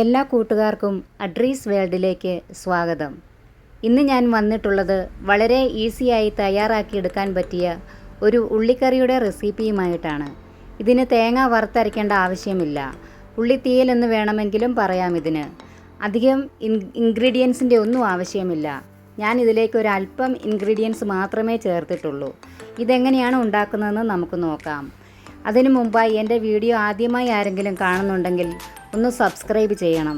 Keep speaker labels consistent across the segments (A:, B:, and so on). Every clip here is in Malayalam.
A: എല്ലാ കൂട്ടുകാർക്കും അഡ്രീസ് വേൾഡിലേക്ക് സ്വാഗതം. ഇന്ന് ഞാൻ വന്നിട്ടുള്ളത് വളരെ ഈസിയായി തയ്യാറാക്കിയെടുക്കാൻ പറ്റിയ ഒരു ഉള്ളിക്കറിയുടെ റെസിപ്പിയുമായിട്ടാണ്. ഇതിന് തേങ്ങ വറുത്തരയ്ക്കേണ്ട ആവശ്യമില്ല. ഉള്ളിത്തീയൽ എന്ന് വേണമെങ്കിലും പറയാം. ഇതിന് അധികം ഇൻഗ്രീഡിയൻസിൻ്റെ ഒന്നും ആവശ്യമില്ല. ഞാൻ ഇതിലേക്ക് ഒരല്പം ഇൻഗ്രീഡിയൻസ് മാത്രമേ ചേർത്തിട്ടുള്ളൂ. ഇതെങ്ങനെയാണ് ഉണ്ടാക്കുന്നതെന്ന് നമുക്ക് നോക്കാം. അതിനു മുമ്പായി എൻ്റെ വീഡിയോ ആദ്യമായി ആരെങ്കിലും കാണുന്നുണ്ടെങ്കിൽ ഒന്ന് സബ്സ്ക്രൈബ് ചെയ്യണം.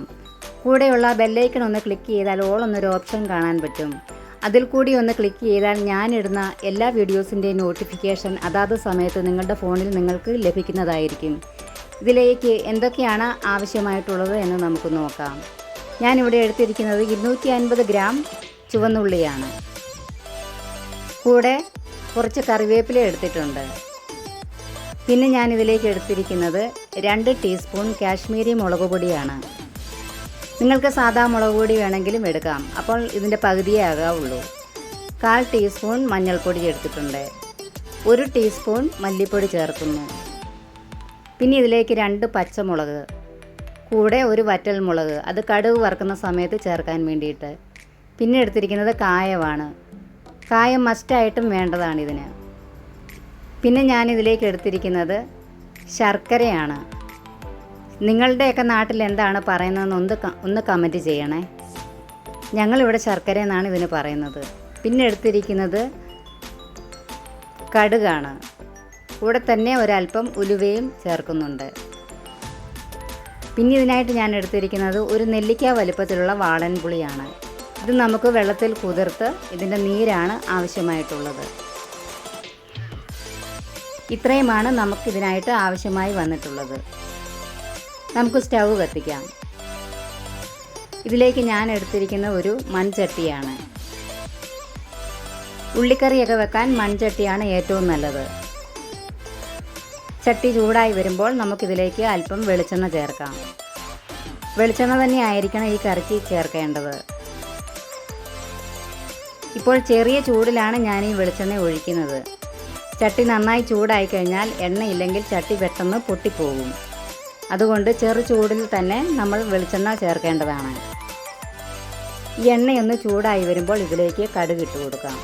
A: കൂടെയുള്ള ബെല്ലൈക്കൺ ഒന്ന് ക്ലിക്ക് ചെയ്താൽ ഓൾ എന്നൊരു ഓപ്ഷൻ കാണാൻ പറ്റും. അതിൽ കൂടി ഒന്ന് ക്ലിക്ക് ചെയ്താൽ ഞാനിടുന്ന എല്ലാ വീഡിയോസിൻ്റെയും നോട്ടിഫിക്കേഷൻ അതാത് സമയത്ത് നിങ്ങളുടെ ഫോണിൽ നിങ്ങൾക്ക് ലഭിക്കുന്നതായിരിക്കും. ഇതിലേക്ക് എന്തൊക്കെയാണ് ആവശ്യമായിട്ടുള്ളത് എന്ന് നമുക്ക് നോക്കാം. ഞാനിവിടെ എടുത്തിരിക്കുന്നത് 250 ഗ്രാം ചുവന്നുള്ളിയാണ്. കൂടെ കുറച്ച് കറിവേപ്പില എടുത്തിട്ടുണ്ട്. പിന്നെ ഞാനിതിലേക്ക് എടുത്തിരിക്കുന്നത് 2 ടീസ്പൂൺ കാശ്മീരി മുളക് പൊടിയാണ്. നിങ്ങൾക്ക് സാധാ മുളക് പൊടി വേണമെങ്കിലും എടുക്കാം. അപ്പോൾ ഇതിൻ്റെ പകുതിയേ ആകാവുള്ളൂ. 1/4 ടീസ്പൂൺ മഞ്ഞൾപ്പൊടി എടുത്തിട്ടുണ്ട്. 1 ടീസ്പൂൺ മല്ലിപ്പൊടി ചേർക്കുന്നു. പിന്നെ ഇതിലേക്ക് 2 പച്ചമുളക്, കൂടെ ഒരു വറ്റൽമുളക്, അത് കടുക് വറുക്കുന്ന സമയത്ത് ചേർക്കാൻ വേണ്ടിയിട്ട്. പിന്നെ എടുത്തിരിക്കുന്നത് കായമാണ്. കായം മസ്റ്റായിട്ടും വേണ്ടതാണിതിന്. പിന്നെ ഞാനിതിലേക്ക് എടുത്തിരിക്കുന്നത് ശർക്കരയാണ്. നിങ്ങളുടെയൊക്കെ നാട്ടിൽ എന്താണ് പറയുന്നതെന്ന് ഒന്ന് കമൻറ്റ് ചെയ്യണേ. ഞങ്ങളിവിടെ ശർക്കര എന്നാണ് ഇതിന് പറയുന്നത്. പിന്നെ എടുത്തിരിക്കുന്നത് കടുകാണ്. കൂടെ തന്നെ ഒരല്പം ഉലുവയും ചേർക്കുന്നുണ്ട്. പിന്നെ ഇതിനായിട്ട് ഞാൻ എടുത്തിരിക്കുന്നത് ഒരു നെല്ലിക്ക വലുപ്പത്തിലുള്ള വാളൻപുളിയാണ്. ഇത് നമുക്ക് വെള്ളത്തിൽ കുതിർത്ത് ഇതിൻ്റെ നീരാണ് ആവശ്യമായിട്ടുള്ളത്. ഇത്രയുമാണ് നമുക്കിതിനായിട്ട് ആവശ്യമായി വന്നിട്ടുള്ളത്. നമുക്ക് സ്റ്റൗ കത്തിക്കാം. ഇതിലേക്ക് ഞാൻ എടുത്തിരിക്കുന്ന ഒരു മൺചട്ടിയാണ്. ഉള്ളിക്കറിയൊക്കെ വെക്കാൻ മൺചട്ടിയാണ് ഏറ്റവും നല്ലത്. ചട്ടി ചൂടായി വരുമ്പോൾ നമുക്കിതിലേക്ക് അല്പം വെളിച്ചെണ്ണ ചേർക്കാം. വെളിച്ചെണ്ണ തന്നെ ആയിരിക്കണം ഈ കറിക്ക് ചേർക്കേണ്ടത്. ഇപ്പോൾ ചെറിയ ചൂടിലാണ് ഞാൻ ഈ വെളിച്ചെണ്ണ ഒഴിക്കുന്നത്. ചട്ടി നന്നായി ചൂടായി കഴിഞ്ഞാൽ എണ്ണയില്ലെങ്കിൽ ചട്ടി പെട്ടെന്ന് പൊട്ടിപ്പോകും. അതുകൊണ്ട് ചെറു ചൂടിൽ തന്നെ നമ്മൾ വെളിച്ചെണ്ണ ചേർക്കേണ്ടതാണ്. ഈ എണ്ണയൊന്ന് ചൂടായി വരുമ്പോൾ ഇതിലേക്ക് കടുക് ഇട്ട് കൊടുക്കാം.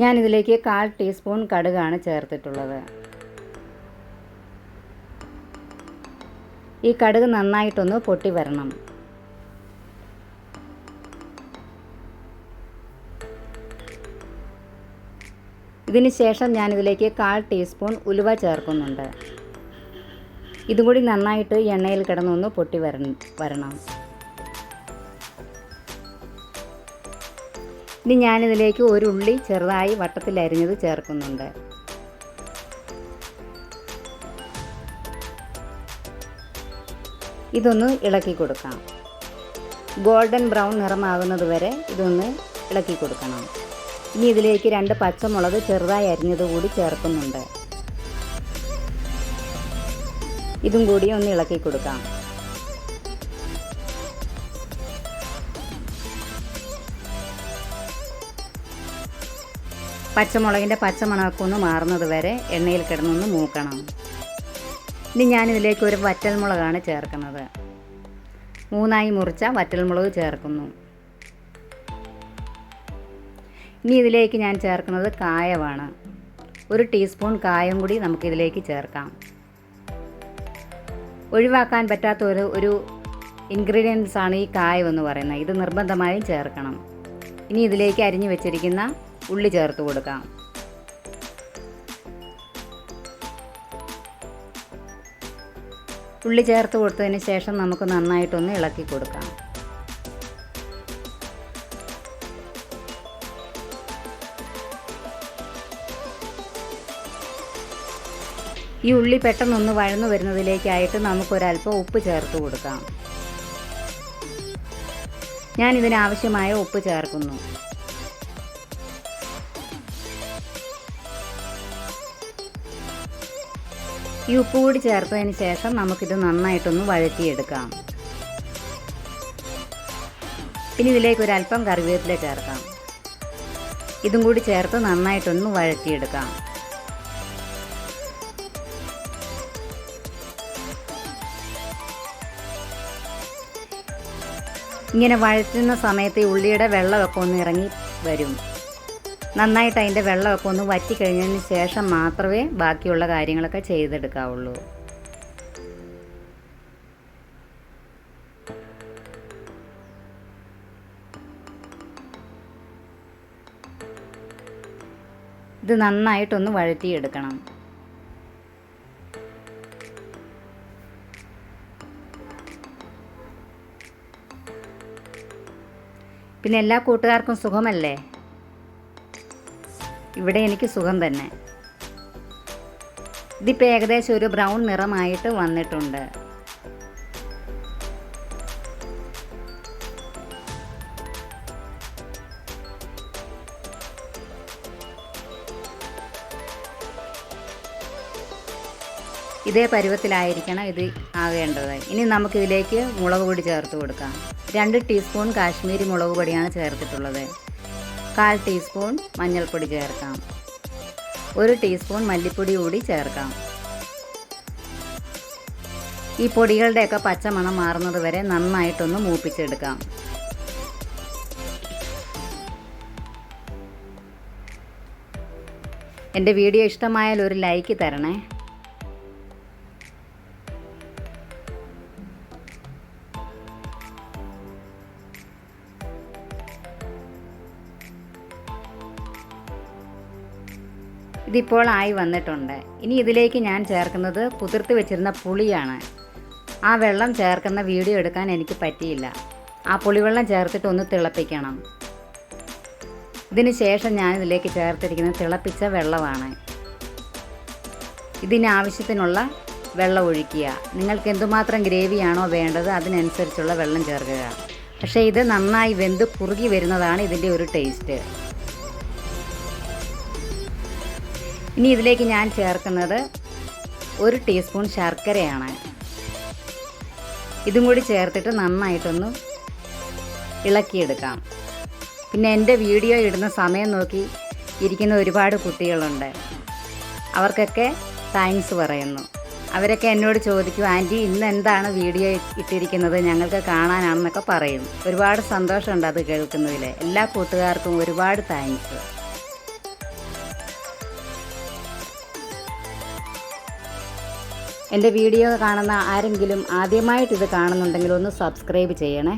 A: ഞാനിതിലേക്ക് 1/4 ടീസ്പൂൺ കടുകാണ് ചേർത്തിട്ടുള്ളത്. ഈ കടുക് നന്നായിട്ടൊന്ന് പൊട്ടി വരണം. ഇതിന് ശേഷം ഞാനിതിലേക്ക് 1/4 ടീസ്പൂൺ ഉലുവ ചേർക്കുന്നുണ്ട്. ഇതും കൂടി നന്നായിട്ട് എണ്ണയിൽ കിടന്നൊന്ന് പൊട്ടി വരണം. ഇനി ഞാനിതിലേക്ക് ഒരു ഉള്ളി ചെറുതായി വട്ടത്തിൽ അരിഞ്ഞത് ചേർക്കുന്നുണ്ട്. ഇതൊന്ന് ഇളക്കി കൊടുക്കാം. ഗോൾഡൻ ബ്രൗൺ നിറമാകുന്നത് വരെ ഇതൊന്ന് ഇളക്കി കൊടുക്കണം. ഇനി ഇതിലേക്ക് 2 പച്ചമുളക് ചെറുതായി അരിഞ്ഞത് കൂടി ചേർക്കുന്നുണ്ട്. ഇതും കൂടി ഒന്ന് ഇളക്കി കൊടുക്കാം. പച്ചമുളകിൻ്റെ പച്ചമണമൊക്കെ ഒന്ന് മാറുന്നത് വരെ എണ്ണയിൽ കിടന്നൊന്ന് മൂക്കണം. ഇനി ഞാനിതിലേക്ക് ഒരു വറ്റൽമുളകാണ് ചേർക്കുന്നത്. 3ആയി മുറിച്ച വറ്റൽമുളക് ചേർക്കുന്നു. ഇനി ഇതിലേക്ക് ഞാൻ ചേർക്കുന്നത് കായമാണ്. 1 ടീസ്പൂൺ കായം കൂടി നമുക്കിതിലേക്ക് ചേർക്കാം. ഒഴിവാക്കാൻ പറ്റാത്ത ഒരു ഇൻഗ്രീഡിയൻസ് ആണ് ഈ കായം എന്ന് പറയുന്നത്. ഇത് നിർബന്ധമായും ചേർക്കണം. ഇനി ഇതിലേക്ക് അരിഞ്ഞു വെച്ചിരിക്കുന്ന ഉള്ളി ചേർത്ത് കൊടുക്കാം. ഉള്ളി ചേർത്ത് കൊടുത്തതിന് ശേഷം നമുക്ക് നന്നായിട്ടൊന്ന് ഇളക്കി കൊടുക്കാം. ഈ ഉള്ളി പെട്ടെന്നൊന്ന് വഴന്നു വരുന്നതിലേക്കായിട്ട് നമുക്കൊരല്പം ഉപ്പ് ചേർത്ത് കൊടുക്കാം. ഞാൻ ഇതിനാവശ്യമായ ഉപ്പ് ചേർക്കുന്നു. ഈ ഉപ്പ് കൂടി ചേർത്തതിന് ശേഷം നമുക്കിത് നന്നായിട്ടൊന്ന് വഴറ്റിയെടുക്കാം. ഇനി ഇതിലേക്ക് ഒരല്പം കറിവേപ്പില ചേർക്കാം. ഇതും കൂടി ചേർത്ത് നന്നായിട്ടൊന്ന് വഴറ്റിയെടുക്കാം. ഇങ്ങനെ വഴറ്റുന്ന സമയത്ത് ഈ ഉള്ളിയുടെ വെള്ളമൊക്കെ ഒന്ന് ഇറങ്ങി വരും. നന്നായിട്ട് അതിൻ്റെ വെള്ളമൊക്കെ ഒന്ന് വറ്റിക്കഴിഞ്ഞതിന് ശേഷം മാത്രമേ ബാക്കിയുള്ള കാര്യങ്ങളൊക്കെ ചെയ്തെടുക്കാവുള്ളൂ. ഇത് നന്നായിട്ടൊന്ന് വഴറ്റിയെടുക്കണം. പിന്നെ എല്ലാ കൂട്ടുകാർക്കും സുഖമല്ലേ? ഇവിടെ എനിക്ക് സുഖം തന്നെ. ഇതിപ്പോൾ ഏകദേശം ഒരു ബ്രൗൺ നിറമായിട്ട് വന്നിട്ടുണ്ട്. ഇതേ പരുവത്തിലായിരിക്കണം ഇത് ആകേണ്ടത്. ഇനി നമുക്കിതിലേക്ക് മുളക് പൊടി ചേർത്ത് കൊടുക്കാം. 2 ടീസ്പൂൺ കാശ്മീരി മുളക് പൊടിയാണ് ചേർത്തിട്ടുള്ളത്. 1/4 ടീസ്പൂൺ മഞ്ഞൾപ്പൊടി ചേർക്കാം. 1 ടീസ്പൂൺ മല്ലിപ്പൊടി കൂടി ചേർക്കാം. ഈ പൊടികളുടെയൊക്കെ പച്ചമണം മാറുന്നത് വരെ നന്നായിട്ടൊന്ന് മൂപ്പിച്ചെടുക്കാം. എൻ്റെ വീഡിയോ ഇഷ്ടമായാൽ ഒരു ലൈക്ക് തരണേ. ഇതിപ്പോൾ ആയി വന്നിട്ടുണ്ട്. ഇനി ഇതിലേക്ക് ഞാൻ ചേർക്കുന്നത് കുതിർത്ത് വെച്ചിരുന്ന പുളിയാണ്. ആ വെള്ളം ചേർക്കുന്ന വീഡിയോ എടുക്കാൻ എനിക്ക് പറ്റിയില്ല. ആ പുളിവെള്ളം ചേർത്തിട്ട് ഒന്ന് തിളപ്പിക്കണം. ഇതിന് ശേഷം ഞാൻ ഇതിലേക്ക് ചേർത്തിരിക്കുന്നത് തിളപ്പിച്ച വെള്ളമാണ്. ഇതിനാവശ്യത്തിനുള്ള വെള്ളം ഒഴിക്കുക. നിങ്ങൾക്ക് എന്തുമാത്രം ഗ്രേവിയാണോ വേണ്ടത് അതിനനുസരിച്ചുള്ള വെള്ളം ചേർക്കുക. പക്ഷേ ഇത് നന്നായി വെന്ത് കുറുകി വരുന്നതാണ് ഇതിൻ്റെ ഒരു ടേസ്റ്റ്. ഇനി ഇതിലേക്ക് ഞാൻ ചേർക്കുന്നത് 1 ടീസ്പൂൺ ശർക്കരയാണ്. ഇതും കൂടി ചേർത്തിട്ട് നന്നായിട്ടൊന്ന് ഇളക്കിയെടുക്കാം. പിന്നെ എൻ്റെ വീഡിയോ ഇടുന്ന സമയം നോക്കി ഇരിക്കുന്ന ഒരുപാട് കുട്ടികളുണ്ട്. അവർക്കൊക്കെ താങ്ക്സ് പറയുന്നു. അവരൊക്കെ എന്നോട് ചോദിക്കും, ആൻറ്റി ഇന്ന് എന്താണ് വീഡിയോ ഇട്ടിരിക്കുന്നത്, ഞങ്ങൾക്ക് കാണാനാണെന്നൊക്കെ പറയും. ഒരുപാട് സന്തോഷമുണ്ട് അത് കേൾക്കുന്നതിൽ. എല്ലാ കൂട്ടുകാർക്കും ഒരുപാട് താങ്ക്സ്. എൻ്റെ വീഡിയോ കാണുന്ന ആരെങ്കിലും ആദ്യമായിട്ട് ഇത് കാണുന്നുണ്ടെങ്കിൽ ഒന്ന് സബ്സ്ക്രൈബ് ചെയ്യണേ.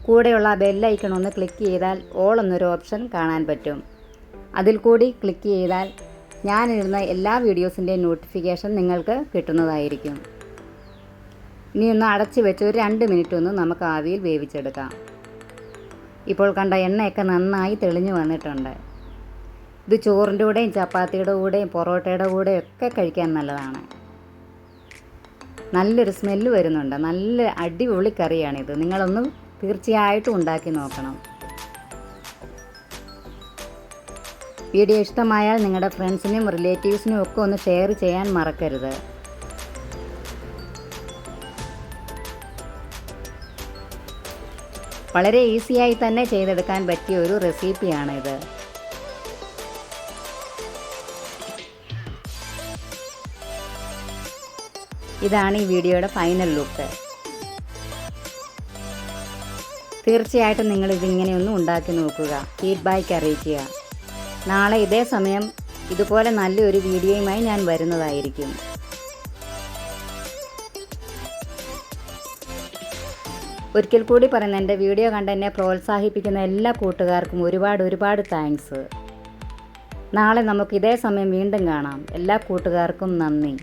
A: കൂടെയുള്ള ബെല്ലൈക്കൺ ഒന്ന് ക്ലിക്ക് ചെയ്താൽ ഓൾ എന്നൊരു ഓപ്ഷൻ കാണാൻ പറ്റും. അതിൽ കൂടി ക്ലിക്ക് ചെയ്താൽ ഞാനിടുന്ന എല്ലാ വീഡിയോസിൻ്റെയും നോട്ടിഫിക്കേഷൻ നിങ്ങൾക്ക് കിട്ടുന്നതായിരിക്കും. ഇനി ഒന്ന് അടച്ച് വെച്ച് ഒരു 2 മിനിറ്റ് ഒന്ന് നമുക്ക് ആവിയിൽ വേവിച്ചെടുക്കാം. ഇപ്പോൾ കണ്ട എണ്ണയൊക്കെ നന്നായി തെളിഞ്ഞു വന്നിട്ടുണ്ട്. ഇത് ചോറിൻ്റെ കൂടെയും ചപ്പാത്തിയുടെ കൂടെയും പൊറോട്ടയുടെ കൂടെയും ഒക്കെ കഴിക്കാൻ നല്ലതാണ്. നല്ലൊരു സ്മെല്ല് വരുന്നുണ്ട്. നല്ല അടിപൊളി കറിയാണിത്. നിങ്ങളൊന്ന് തീർച്ചയായിട്ടും ഉണ്ടാക്കി നോക്കണം. വീഡിയോ ഇഷ്ടമായാൽ നിങ്ങളുടെ ഫ്രണ്ട്സിനും റിലേറ്റീവ്സിനും ഒക്കെ ഒന്ന് ഷെയർ ചെയ്യാൻ മറക്കരുത്. വളരെ ഈസിയായി തന്നെ ചെയ്തെടുക്കാൻ പറ്റിയ ഒരു റെസിപ്പിയാണിത്. ഇതാണ് ഈ വീഡിയോയുടെ ഫൈനൽ ലുക്ക്. തീർച്ചയായിട്ടും നിങ്ങളിതിങ്ങനെയൊന്നും ഉണ്ടാക്കി നോക്കുക. ഫീഡ്ബാക്ക് അറിയിക്കുക. നാളെ ഇതേ സമയം ഇതുപോലെ നല്ലൊരു വീഡിയോയുമായി ഞാൻ വരുന്നതായിരിക്കും. ഒരിക്കൽ കൂടി പറയുന്നത്, എൻ്റെ വീഡിയോ കണ്ട് എന്നെ പ്രോത്സാഹിപ്പിക്കുന്ന എല്ലാ കൂട്ടുകാർക്കും ഒരുപാട് താങ്ക്സ്. നാളെ നമുക്ക് ഇതേ സമയം വീണ്ടും കാണാം. എല്ലാ കൂട്ടുകാർക്കും നന്ദി.